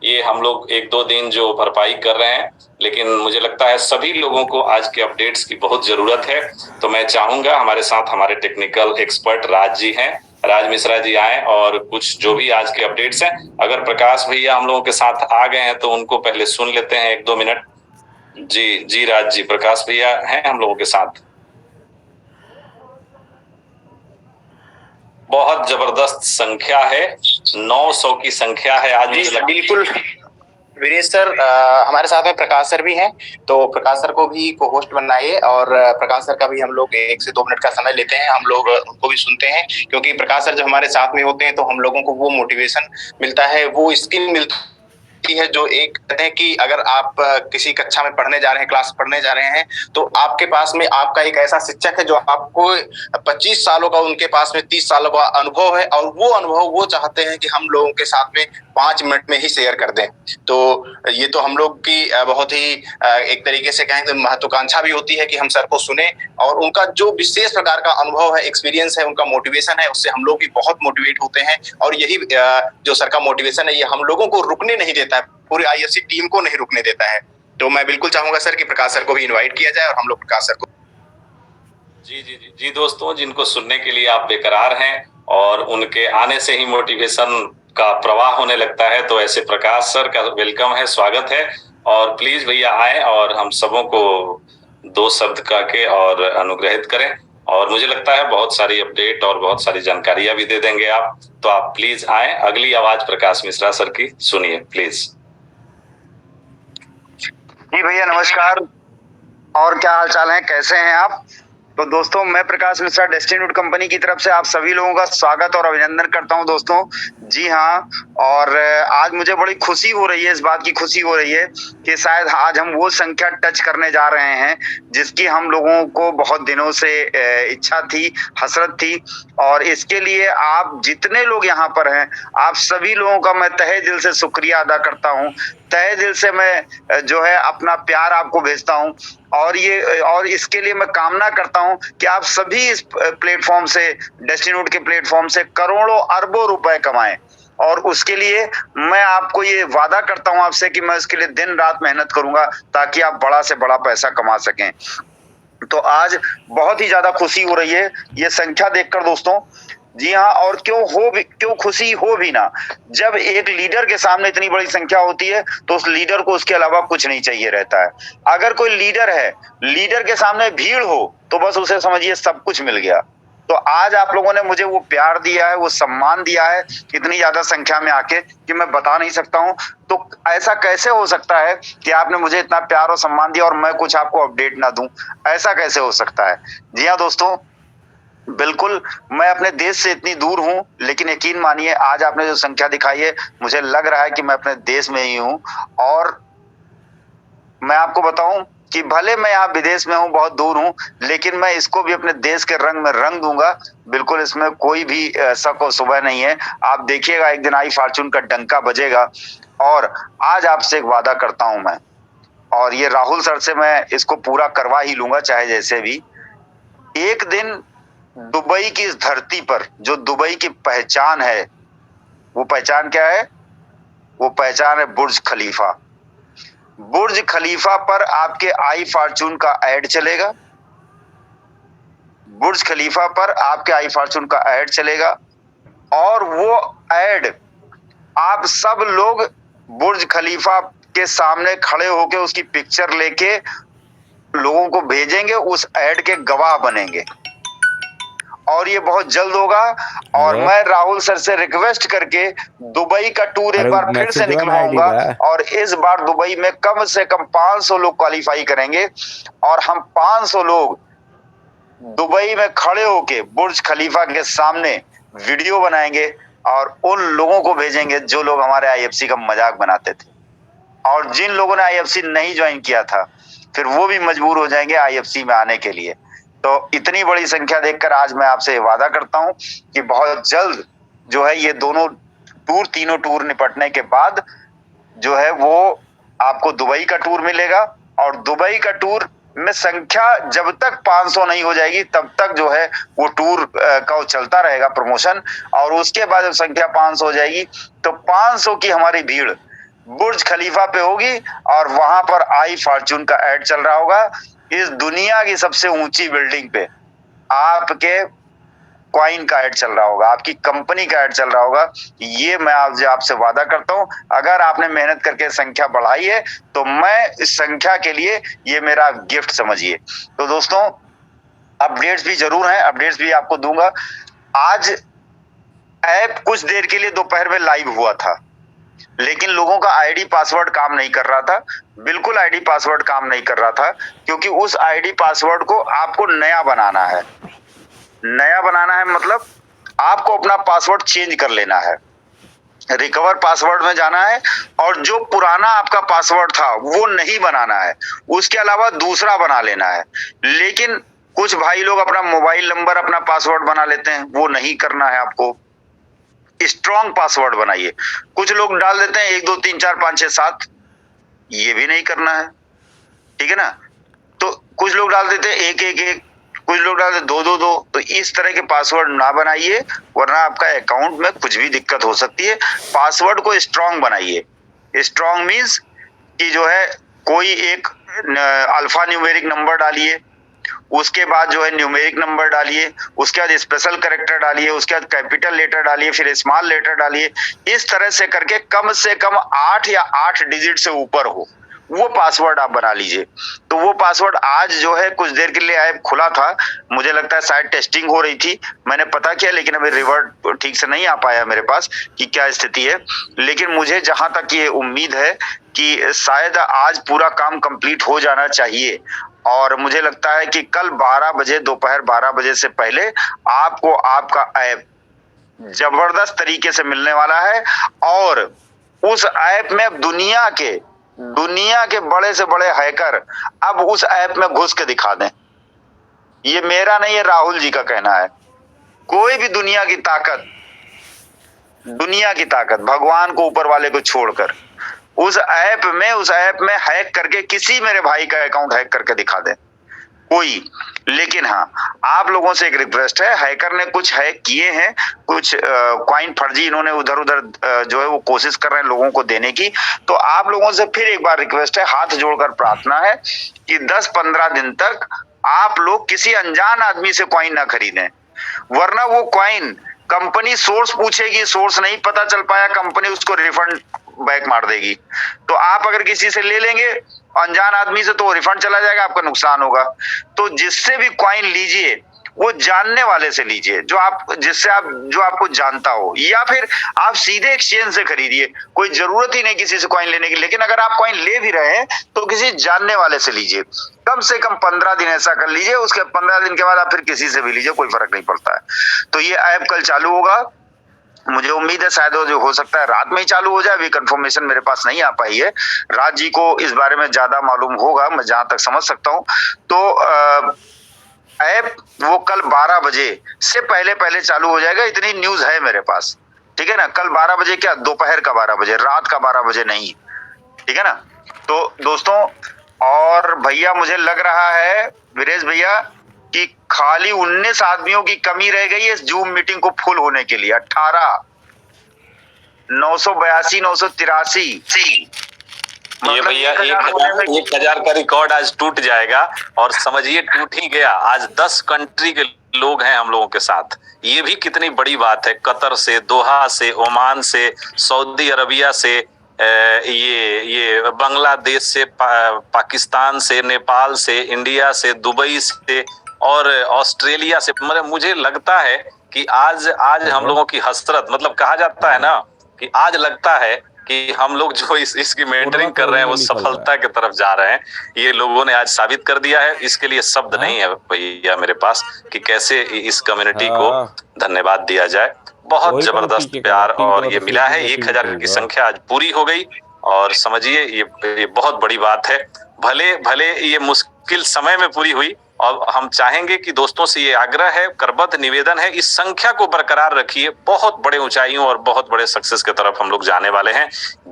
ये हम लोग 1-2 दिन जो भरपाई कर रहे हैं। लेकिन मुझे लगता है सभी लोगों को आज के अपडेट्स की बहुत जरूरत है। तो मैं चाहूंगा हमारे साथ हमारे टेक्निकल एक्सपर्ट राज जी हैं, राज मिश्रा जी आए और कुछ जो भी आज के अपडेट्स हैं, अगर प्रकाश भैया हम लोगों के साथ आ गए हैं तो उनको पहले सुन लेते हैं 1-2 मिनट। जी राज जी, प्रकाश भैया हैं हम लोगों के साथ। बहुत जबरदस्त संख्या है, 900 की संख्या है आज। बिल्कुल वीरेश सर, हमारे साथ में प्रकाश सर भी हैं, तो प्रकाश सर को भी को होस्ट बनाइए, और प्रकाश सर का भी हम लोग 1 से 2 मिनट का समय लेते हैं, हम लोग उनको भी सुनते हैं, क्योंकि प्रकाश सर जब हमारे साथ में होते हैं तो हम लोगों को वो मोटिवेशन मिलता है, वो स्किल मिलती है जो एक कहते हैं कि अगर आप किसी कक्षा में पढ़ने जा रहे हैं, क्लास पढ़ने जा रहे हैं, तो आपके पास में आपका एक ऐसा शिक्षक है जो आपको 25 सालों का, उनके पास में 30 सालों का अनुभव है, और वो अनुभव वो चाहते हैं कि हम लोगों के साथ में 5 मिनट में ही शेयर कर दें। तो ये तो हम लोग की बहुत ही एक तरीके से कहें तो महत्वाकांक्षा भी होती है कि हम सर को सुने, और उनका जो विशेष प्रकार का अनुभव है, एक्सपीरियंस है, उनका मोटिवेशन है, उससे हम लोग भी बहुत मोटिवेट होते हैं। और यही जो सर का मोटिवेशन है, ये हम लोगों को रुकने नहीं देता है, पूरी IFC टीम को नहीं रुकने देता है। तो मैं बिल्कुल चाहूंगा सर कि प्रकाश सर को भी इनवाइट किया जाए और हम लोग प्रकाश सर को। जी दोस्तों, जिनको सुनने के लिए आप बेकरार हैं और उनके आने से ही मोटिवेशन का प्रवाह होने लगता है, तो ऐसे प्रकाश सर का वेलकम है, स्वागत है। और प्लीज भैया आए और हम सबों को 2 शब्द कह के और अनुग्रहित करें। और मुझे लगता है बहुत सारी अपडेट और बहुत सारी जानकारियां भी दे देंगे आप, तो आप प्लीज आए। अगली आवाज प्रकाश मिश्रा सर की सुनिए प्लीज। जी भैया नमस्कार, और क्या हाल चाल है, कैसे हैं आप? तो दोस्तों, मैं प्रकाश मिश्रा डेस्टिन्यूड कंपनी की तरफ से आप सभी लोगों का स्वागत और अभिनंदन करता हूं दोस्तों। जी हाँ, और आज मुझे बड़ी खुशी हो रही है, इस बात की खुशी हो रही है कि शायद आज हम वो संख्या टच करने जा रहे हैं जिसकी हम लोगों को बहुत दिनों से इच्छा थी, हसरत थी। और इसके लिए आप जितने लोग यहाँ पर हैं, आप सभी लोगों का मैं तहे दिल से शुक्रिया अदा करता हूँ। तहे दिल से मैं जो है अपना प्यार आपको भेजता हूँ। और इसके लिए मैं कामना करता हूं कि आप सभी इस प्लेटफॉर्म से, डेस्टिन्यूड के प्लेटफॉर्म से करोड़ों अरबों रुपए कमाएं। और उसके लिए मैं आपको ये वादा करता हूं आपसे कि मैं इसके लिए दिन रात मेहनत करूंगा ताकि आप बड़ा से बड़ा पैसा कमा सकें। तो आज बहुत ही ज्यादा खुशी हो रही है ये संख्या देखकर दोस्तों। जी हाँ, और क्यों खुशी हो भी ना, जब एक लीडर के सामने इतनी बड़ी संख्या होती है तो उस लीडर को उसके अलावा कुछ नहीं चाहिए रहता है। अगर कोई लीडर है, लीडर के सामने भीड़ हो तो बस उसे समझिए सब कुछ मिल गया। तो आज आप लोगों ने मुझे वो प्यार दिया है, वो सम्मान दिया है इतनी ज्यादा संख्या में आके कि मैं बता नहीं सकता हूँ। तो ऐसा कैसे हो सकता है कि आपने मुझे इतना प्यार और सम्मान दिया और मैं कुछ आपको अपडेट ना दूं? ऐसा कैसे हो सकता है? जी हाँ दोस्तों, बिल्कुल, मैं अपने देश से इतनी दूर हूं, लेकिन यकीन मानिए आज आपने जो संख्या दिखाई है, मुझे लग रहा है कि मैं अपने देश में ही हूं। और मैं आपको बताऊं कि भले मैं यहाँ विदेश में हूँ, बहुत दूर हूँ, लेकिन मैं इसको भी अपने देश के रंग में रंग दूंगा। बिल्कुल, इसमें कोई भी शक और शुबह नहीं है। आप देखिएगा एक दिन आई फॉर्चून का डंका बजेगा। और आज आपसे एक वादा करता हूं मैं, और ये राहुल सर से मैं इसको पूरा करवा ही लूंगा चाहे जैसे भी। एक दिन दुबई की इस धरती पर जो दुबई की पहचान है, वो पहचान क्या है? वो पहचान है बुर्ज खलीफा। बुर्ज खलीफा पर आपके आई फॉर्चून का ऐड चलेगा। बुर्ज खलीफा पर आपके आई फॉर्चून का ऐड चलेगा और वो ऐड आप सब लोग बुर्ज खलीफा के सामने खड़े होके उसकी पिक्चर लेके लोगों को भेजेंगे, उस ऐड के गवाह बनेंगे। और ये बहुत जल्द होगा। और मैं राहुल सर से रिक्वेस्ट करके दुबई का टूर एक बार फिर से निकलवाऊंगा। और इस बार दुबई में कम से कम 500 लोग क्वालिफाई करेंगे और हम 500 लोग दुबई में खड़े होके बुर्ज खलीफा के सामने वीडियो बनाएंगे और उन लोगों को भेजेंगे जो लोग हमारे आईएफसी का मजाक बनाते थे। और जिन लोगों ने आईएफसी नहीं ज्वाइन किया था, फिर वो भी मजबूर हो जाएंगे आईएफसी में आने के लिए। तो इतनी बड़ी संख्या देखकर आज मैं आपसे वादा करता हूं कि बहुत जल्द जो है ये तीनों टूर निपटने के बाद जो है वो आपको दुबई का टूर मिलेगा। और दुबई का टूर में संख्या जब तक 500 नहीं हो जाएगी तब तक जो है वो टूर का चलता रहेगा प्रमोशन। और उसके बाद जब संख्या 500 हो जाएगी तो 500 की हमारी भीड़ बुर्ज खलीफा पे होगी और वहां पर आई फॉर्चून का ऐड चल रहा होगा। इस दुनिया की सबसे ऊंची बिल्डिंग पे आपके कॉइन का ऐड चल रहा होगा, आपकी कंपनी का ऐड चल रहा होगा। ये मैं आपसे वादा करता हूं। अगर आपने मेहनत करके संख्या बढ़ाई है तो मैं इस संख्या के लिए ये मेरा गिफ्ट समझिए। तो दोस्तों, अपडेट्स भी जरूर हैं, अपडेट्स भी आपको दूंगा। आज ऐप कुछ देर के लिए दोपहर में लाइव हुआ था, लेकिन लोगों का आईडी पासवर्ड काम नहीं कर रहा था। बिल्कुल आईडी पासवर्ड काम नहीं कर रहा था, क्योंकि उस आईडी पासवर्ड को आपको नया बनाना है। नया बनाना है मतलब आपको अपना पासवर्ड चेंज कर लेना है, रिकवर पासवर्ड में जाना है और जो पुराना आपका पासवर्ड था वो नहीं बनाना है, उसके अलावा दूसरा बना लेना है। लेकिन कुछ भाई लोग अपना मोबाइल नंबर अपना पासवर्ड बना लेते हैं, वो नहीं करना है आपको। स्ट्रॉन्ग पासवर्ड बनाइए। कुछ लोग डाल देते हैं 1 2 3 4 5 6 7, ये भी नहीं करना है, ठीक है ना। तो कुछ लोग डाल देते हैं 1 1 1, कुछ लोग डाल देते 2 2 2। तो इस तरह के पासवर्ड ना बनाइए, वरना आपका अकाउंट में कुछ भी दिक्कत हो सकती है। पासवर्ड को स्ट्रॉन्ग बनाइए। स्ट्रॉन्ग मीन्स कि जो है कोई एक अल्फा न्यूमेरिक नंबर डालिए, उसके बाद जो है न्यूमेरिक नंबर डालिए, उसके बाद स्पेशल कैरेक्टर डालिए, उसके बाद कैपिटल लेटर डालिए, फिर स्मॉल लेटर डालिए। इस तरह से करके कम से कम 8 या 8 डिजिट से ऊपर हो, वो पासवर्ड आप बना लीजिए। तो वो पासवर्ड आज जो है कुछ देर के लिए ऐप खुला था, मुझे लगता है शायद टेस्टिंग हो रही थी, मैंने पता किया, लेकिन अभी रिवर्ट ठीक से नहीं आ पाया मेरे पास कि क्या स्थिति है। लेकिन मुझे जहां तक ये उम्मीद है कि शायद आज पूरा काम कंप्लीट हो जाना चाहिए, और मुझे लगता है कि कल 12 बजे, दोपहर 12 बजे से पहले आपको आपका ऐप जबरदस्त तरीके से मिलने वाला है। और उस ऐप में अब दुनिया के बड़े से बड़े हैकर अब उस ऐप में घुस के दिखा दें। ये मेरा नहीं है, राहुल जी का कहना है। कोई भी दुनिया की ताकत भगवान को, ऊपर वाले को छोड़कर उस ऐप में हैक करके किसी मेरे भाई का अकाउंट हैक करके दिखा दें कोई। लेकिन हाँ, आप लोगों से एक रिक्वेस्ट है, हैकर ने कुछ हैक किए हैं, कुछ कॉइन फर्जी इन्होंने उधर उधर जो है वो कोशिश कर रहे हैं लोगों को देने की। तो आप लोगों से फिर एक बार रिक्वेस्ट है, हाथ जोड़कर प्रार्थना है कि 10-15 दिन तक आप लोग किसी अनजान आदमी से कॉइन ना खरीदें, वरना वो कॉइन कंपनी सोर्स पूछेगी, सोर्स नहीं पता चल पाया, कंपनी उसको रिफंड बैक मार देगी। तो आप अगर किसी से ले लेंगे अनजान आदमी से, तो वो रिफंड चला जाएगा, आपका नुकसान होगा। तो जिससे भी कॉइन लीजिए वो जानने वाले से लीजिए, जो आपको जानता हो, या फिर आप सीधे एक्सचेंज से खरीदिए। कोई जरूरत ही नहीं किसी से कॉइन लेने की। लेकिन अगर आप कॉइन ले भी रहे हैं तो किसी जानने वाले से लीजिए। कम से कम 15 दिन ऐसा कर लीजिए, उसके 15 दिन के बाद आप फिर किसी से भी लीजिए, कोई फर्क नहीं पड़ता है। तो ये ऐप कल चालू होगा, मुझे उम्मीद है शायद जो हो सकता है रात में ही चालू हो जाए। अभी कंफर्मेशन मेरे पास नहीं आ पाई है, राज जी को इस बारे में ज्यादा मालूम होगा, मैं जहां तक समझ सकता हूं। तो ऐप वो कल 12 बजे से पहले चालू हो जाएगा, इतनी न्यूज है मेरे पास। ठीक है ना, कल 12 बजे, क्या दोपहर का 12 बजे, रात का 12 बजे नहीं, ठीक है ना। तो दोस्तों, और भैया मुझे लग रहा है वीरेश भैया कि खाली 19 आदमियों की कमी रह गई है इस जूम मीटिंग को फुल होने के लिए। 18 982 983 ये भैया 1000 का रिकॉर्ड आज टूट जाएगा। और समझिए टूट ही गया। आज 10 कंट्री के लोग हैं हम लोगों के साथ। ये भी कितनी बड़ी बात है। कतर से, दोहा से, ओमान से, सऊदी अरबिया से, ये बांग्लादेश से, पाकिस्तान से, नेपाल से, इंडिया से, दुबई से और ऑस्ट्रेलिया से। मतलब मुझे लगता है कि आज हम लोगों की हसरत, मतलब कहा जाता है ना कि आज लगता है कि हम लोग जो इसकी मेंटरिंग कर रहे हैं वो सफलता की तरफ जा रहे हैं। ये लोगों ने आज साबित कर दिया है। इसके लिए शब्द नहीं है भैया मेरे पास कि कैसे इस कम्युनिटी को धन्यवाद दिया जाए। बहुत जबरदस्त प्यार और ये मिला है। 1000 की संख्या आज पूरी हो गई और समझिए ये बहुत बड़ी बात है। भले ये मुश्किल समय में पूरी हुई और हम चाहेंगे कि दोस्तों से ये आग्रह है, करबद्ध निवेदन है, इस संख्या को बरकरार रखिए। बहुत बड़े ऊंचाइयों और बहुत बड़े सक्सेस की तरफ हम लोग जाने वाले हैं।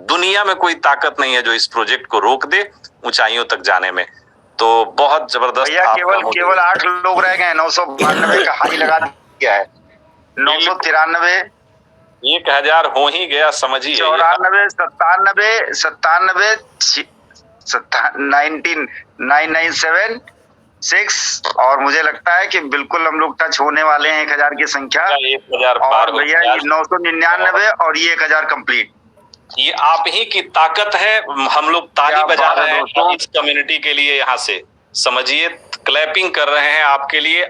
दुनिया में कोई ताकत नहीं है जो इस प्रोजेक्ट को रोक दे ऊंचाइयों तक जाने में। तो बहुत जबरदस्त। केवल 8 लोग रह गए। 992 का हाई लगा दिया है। 993 1000 हो ही गया समझिए। 94 97 997 6 और मुझे लगता है कि बिल्कुल हम लोग टच होने वाले हैं 1000 की संख्या। 1000 और भैया ये 999 और ये 1000 कंप्लीट। ये आप ही की ताकत है। हम लोग ताली बजा रहे हैं इस कम्युनिटी के लिए। यहाँ से समझिए क्लैपिंग कर रहे हैं आपके लिए।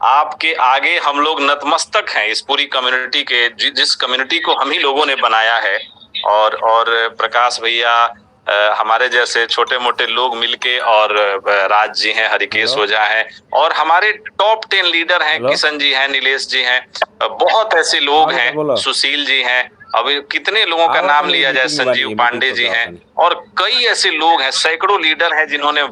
आपके आगे हम लोग नतमस्तक हैं इस पूरी कम्युनिटी के, जिस कम्युनिटी को हम ही लोगों ने बनाया है। और प्रकाश भैया, हमारे जैसे छोटे मोटे लोग मिलके, और राज जी हैं, हरिकेश ओझा हैं, और हमारे टॉप 10 लीडर हैं, किशन जी हैं, नीलेश जी हैं, बहुत ऐसे लोग हैं, सुशील जी हैं। अभी कितने लोगों का नाम लिया जाए, संजीव पांडे जी हैं, और कई ऐसे लोग हैं, सैकड़ों लीडर हैं जिन्होंने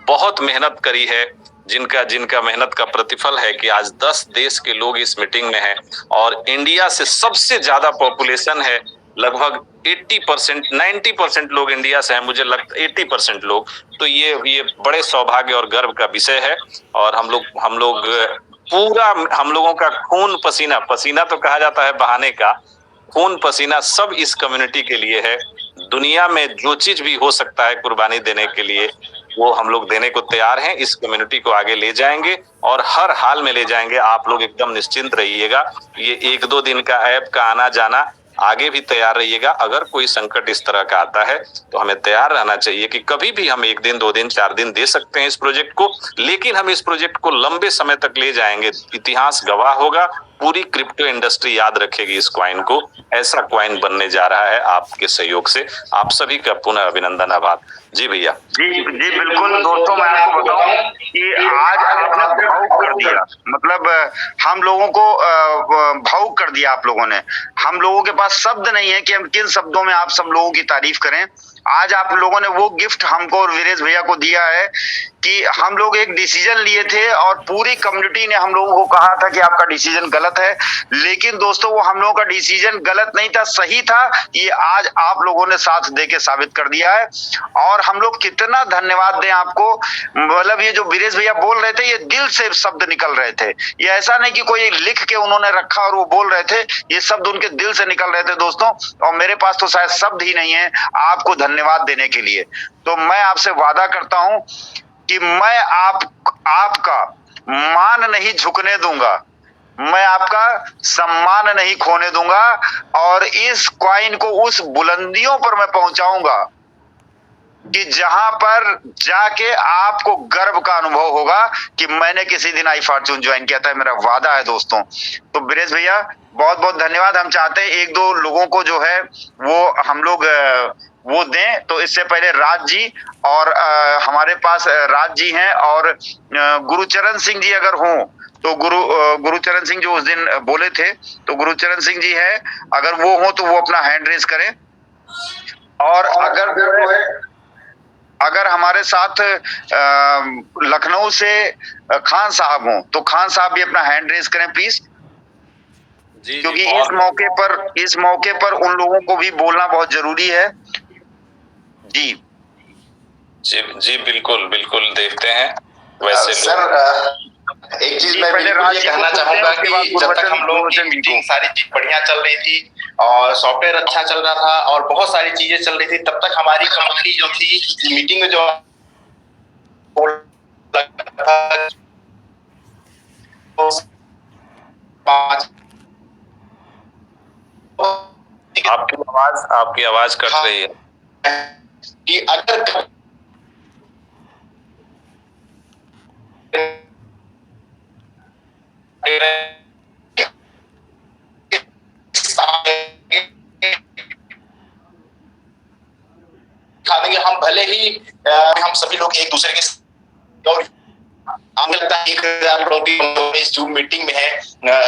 बहुत मेहनत करी है, जिनका मेहनत का प्रतिफल है कि आज 10 देश के लोग इस मीटिंग में हैं। और इंडिया से सबसे ज्यादा पॉपुलेशन है, लगभग 80%, 90% लोग इंडिया से हैं, मुझे लगता 80% लोग। तो ये बड़े सौभाग्य और गर्व का विषय है। और हम लोग पूरा, हम लोगों का खून पसीना तो कहा जाता है बहाने का, खून पसीना सब इस कम्युनिटी के लिए है। दुनिया में जो चीज भी हो सकता है कुर्बानी देने के लिए, वो हम लोग देने को तैयार हैं। इस कम्युनिटी को आगे ले जाएंगे और हर हाल में ले जाएंगे। आप लोग एकदम निश्चिंत रहिएगा। ये 1-2 दिन का ऐप का आना जाना आगे भी तैयार रहिएगा। अगर कोई संकट इस तरह का आता है तो हमें तैयार रहना चाहिए कि कभी भी हम 1 दिन 2 दिन 4 दिन दे सकते हैं इस प्रोजेक्ट को, लेकिन हम इस प्रोजेक्ट को लंबे समय तक ले जाएंगे। इतिहास गवाह होगा, पूरी क्रिप्टो इंडस्ट्री याद रखेगी इस क्वाइन को। ऐसा क्वाइन बनने जा रहा है आपके सहयोग से। आप सभी का पुनः अभिनंदन, आभार। जी भैया। जी बिल्कुल दोस्तों, मैं आपको बताऊं कि आज आपने भावुक कर दिया, मतलब हम लोगों को भावुक कर दिया आप लोगों ने। हम लोगों के पास शब्द नहीं है कि हम किन शब्दों में आप सब लोगों की तारीफ करें। आज आप लोगों ने वो गिफ्ट हमको और वीरेश भैया को दिया है कि हम लोग एक डिसीजन लिए थे और पूरी कम्युनिटी ने हम लोगों को कहा था कि आपका डिसीजन गलत है, लेकिन दोस्तों वो हम लोगों का डिसीजन गलत नहीं था, सही था। ये आज आप लोगों ने साथ दे के साबित कर दिया है और हम लोग कितना धन्यवाद दें आपको। मतलब ये जो वीरेश भैया बोल रहे थे, ये दिल से शब्द निकल रहे थे। ये ऐसा नहीं कि कोई लिख के उन्होंने रखा और वो बोल रहे थे, ये शब्द उनके दिल से निकल रहे थे दोस्तों। और मेरे पास तो शायद शब्द ही नहीं है आपको धन्यवाद देने के लिए। तो मैं आपसे वादा करता हूं कि मैं आपका मान नहीं झुकने दूंगा, मैं आपका सम्मान नहीं खोने दूंगा और इस क्वाइन को उस बुलंदियों पर मैं पहुंचाऊंगा कि जहां पर जाके आपको गर्व का अनुभव होगा कि मैंने किसी दिन आई फॉर्च्यून ज्वाइन किया था। मेरा वादा है दोस्तों। तो वीरेश भैया बहुत बहुत धन्यवाद। हम चाहते हैं 1-2 लोगों को जो है वो हम लोग वो दें। तो इससे पहले राज जी और हमारे पास राज जी हैं और गुरुचरण सिंह जी अगर हों तो गुरुचरण सिंह जो उस दिन बोले थे, तो गुरुचरण सिंह जी हैं, अगर वो हो तो वो अपना हैंड रेज करें। और अगर हमारे साथ लखनऊ से खान साहब हों तो खान साहब भी अपना हैंड रेज करें प्लीज, क्योंकि इस मौके पर उन लोगों को भी बोलना बहुत जरूरी है। जी जी बिल्कुल बिल्कुल, देखते हैं। वैसे सर एक चीज मैं बिल्कुल ये कहना चाहूंगा कि जब तक हम लोगों की मीटिंग सारी चीज बढ़िया चल रही थी और सॉफ्टवेयर अच्छा चल रहा था और बहुत सारी चीजें चल रही थी, तब तक हमारी कम्युनिटी जो थी मीटिंग में जो आपकी आवाज कट रही है कि अगर हम भले ही हम सभी लोग एक दूसरे के और हमें लगता है 1000 लोगों की इस जूम मीटिंग में है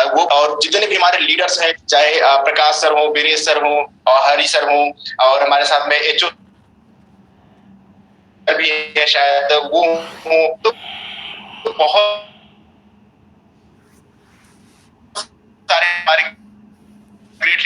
वो, और जितने भी हमारे लीडर्स हैं, चाहे प्रकाश सर हो, वीरेश सर हो और हरी सर हो, और हमारे साथ में एचओ भी है शायद वो हो, तो बहुत सारे हमारे ग्रेट